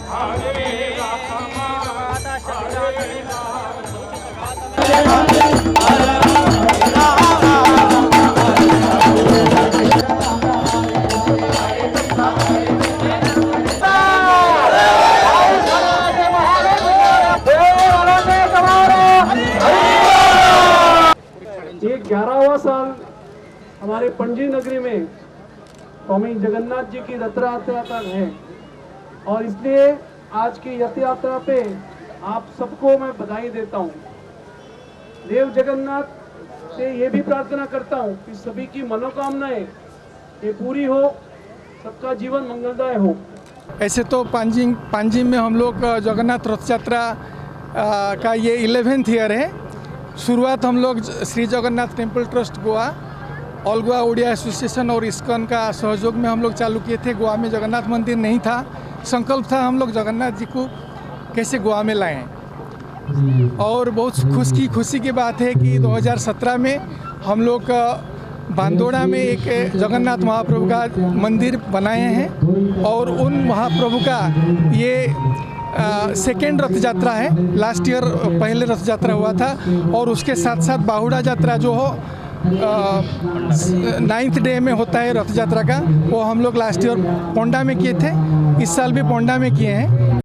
ये 11वां साल हमारे पणजी नगरी में स्वामी जगन्नाथ जी की रथ यात्रा है और इसलिए आज की रथ यात्रा पे आप सबको मैं बधाई देता हूँ। देव जगन्नाथ से ये भी प्रार्थना करता हूँ कि सभी की मनोकामनाएं ये पूरी हो, सबका जीवन मंगलदाय हो। ऐसे तो पांजिम में हम लोग जगन्नाथ रथ यात्रा का ये 11th ईयर है। शुरुआत हम लोग Shri Jagannath temple trust Goa, all Goa Odia association और इस्कॉन का सहयोग में हम लोग चालू किए थे। गोवा में जगन्नाथ मंदिर नहीं था, संकल्प था हम लोग जगन्नाथ जी को कैसे गोवा में लाएं। और बहुत खुशी की बात है कि 2017 में हम लोग बांदोड़ा में एक जगन्नाथ महाप्रभु का मंदिर बनाए हैं और उन महाप्रभु का ये सेकेंड रथ यात्रा है। लास्ट ईयर पहले रथ यात्रा हुआ था और उसके साथ साथ बाहुड़ा यात्रा जो हो 9th डे में होता है रथ यात्रा का, वो हम लोग लास्ट ईयर पोंडा में किए थे, इस साल भी पोंडा में किए हैं।